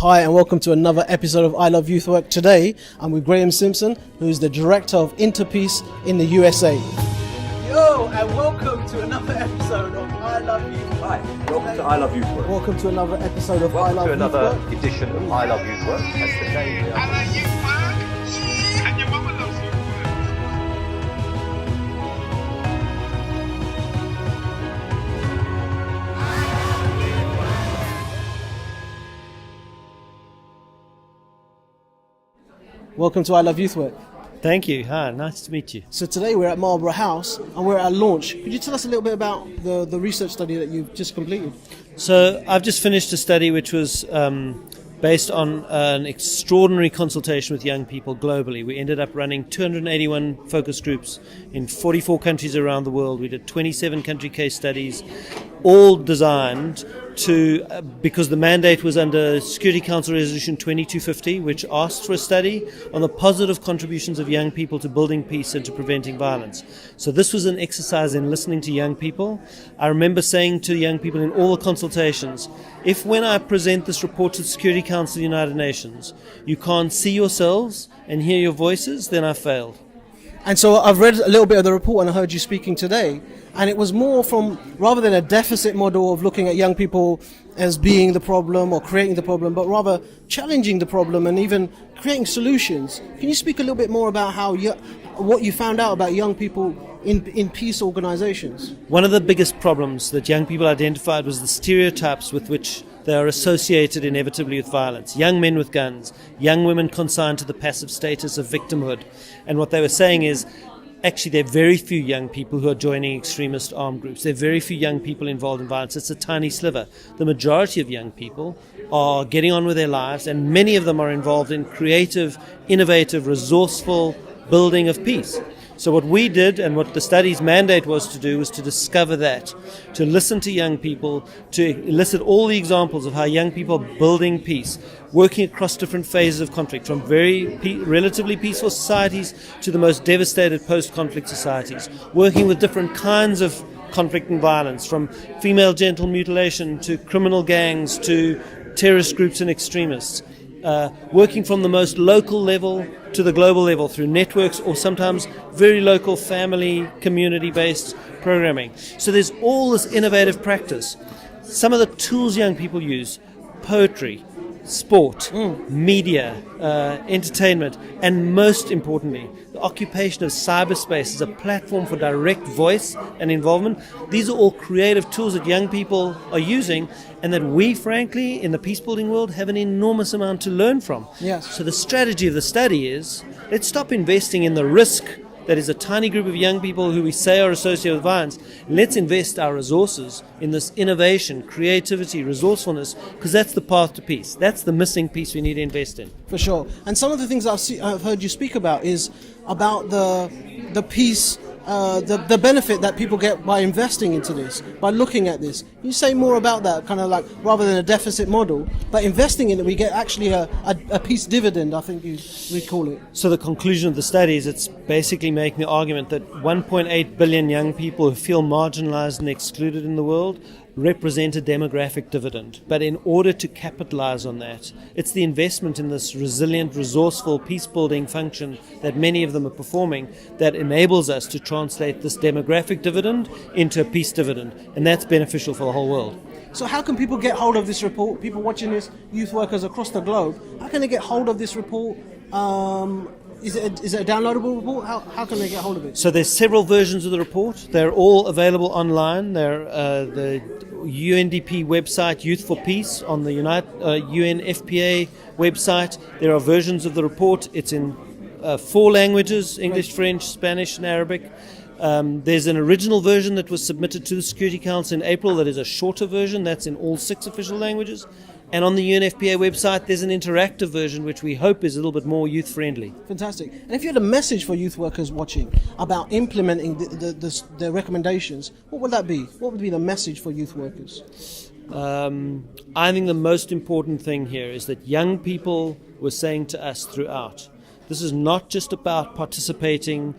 Hi and welcome to another episode of I Love Youth Work. Today I'm with Graeme Simpson, who is the Director of Interpeace in the USA. Yo, and welcome to another episode of I Love Youth Work. Hi, welcome to I Love Youth Work. Welcome to another episode of I Love Youth Work. Welcome to another edition of I Love Youth Work. That's the name. I like youth work, and your mama loves youth work. Welcome to I Love Youth Work. Thank you. Hi, nice to meet you. So today we're at Marlborough House and we're at a launch. Could you tell us a little bit about the research study that you've just completed? So I've just finished a study which was based on an extraordinary consultation with young people globally. We ended up running 281 focus groups in 44 countries around the world. We did 27 country case studies, all designed to, because the mandate was under Security Council Resolution 2250, which asked for a study on the positive contributions of young people to building peace and to preventing violence. So this was an exercise in listening to young people. I remember saying to young people in all the consultations, if when I present this report to the Security Council of the United Nations, you can't see yourselves and hear your voices, then I failed. And so I've read a little bit of the report and I heard you speaking today, and it was more from, rather than a deficit model of looking at young people as being the problem or creating the problem, but rather challenging the problem and even creating solutions. Can you speak a little bit more about what you found out about young people in peace organizations? One of the biggest problems that young people identified was the stereotypes with which they are associated inevitably with violence. Young men with guns, young women consigned to the passive status of victimhood. And what they were saying is, actually, there are very few young people who are joining extremist armed groups. There are very few young people involved in violence. It's a tiny sliver. The majority of young people are getting on with their lives, and many of them are involved in creative, innovative, resourceful building of peace. So what we did, and what the study's mandate was to do, was to discover that, to listen to young people, to elicit all the examples of how young people are building peace, working across different phases of conflict, from very relatively peaceful societies to the most devastated post-conflict societies, working with different kinds of conflict and violence, from female genital mutilation to criminal gangs to terrorist groups and extremists. Working from the most local level to the global level through networks or sometimes very local family, community-based programming. So there's all this innovative practice. Some of the tools young people use, poetry, sport, media, entertainment, and most importantly, the occupation of cyberspace as a platform for direct voice and involvement. These are all creative tools that young people are using and that we, frankly, in the peace-building world, have an enormous amount to learn from. Yes. So the strategy of the study is, let's stop investing in the risk that is a tiny group of young people who we say are associated with violence. Let's invest our resources in this innovation, creativity, resourcefulness, because that's the path to peace. That's the missing piece we need to invest in. For sure. And some of the things I've heard you speak about is about the peace, the benefit that people get by investing into this, by looking at this. Can you say more about that, kind of like, rather than a deficit model, but investing in it, we get actually a peace dividend, I think we call it. So the conclusion of the study is it's basically making the argument that 1.8 billion young people who feel marginalized and excluded in the world represent a demographic dividend. But in order to capitalize on that, it's the investment in this resilient, resourceful, peace-building function that many of them are performing that enables us to translate this demographic dividend into a peace dividend. And that's beneficial for the whole world. So how can people get hold of this report? People watching this, youth workers across the globe, how can they get hold of this report? Is it a downloadable report? How can they get hold of it? So there's several versions of the report. They're all available online. They're the UNDP website, Youth for Peace, on the UNFPA website. There are versions of the report. It's in 4 languages, English, French, Spanish, and Arabic. There's an original version that was submitted to the Security Council in April that is a shorter version. That's in all 6 official languages. And on the UNFPA website, there's an interactive version which we hope is a little bit more youth-friendly. Fantastic. And if you had a message for youth workers watching about implementing the recommendations, what would that be? What would be the message for youth workers? I think the most important thing here is that young people were saying to us throughout, this is not just about participating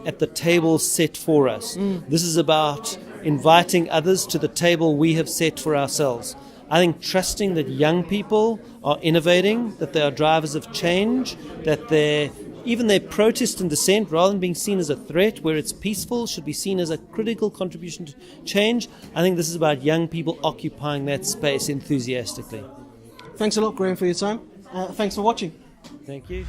at the table set for us. This is about inviting others to the table we have set for ourselves. I think trusting that young people are innovating, that they are drivers of change, that even their protest and dissent, rather than being seen as a threat where it's peaceful, should be seen as a critical contribution to change. I think this is about young people occupying that space enthusiastically. Thanks a lot, Graeme, for your time. Thanks for watching. Thank you.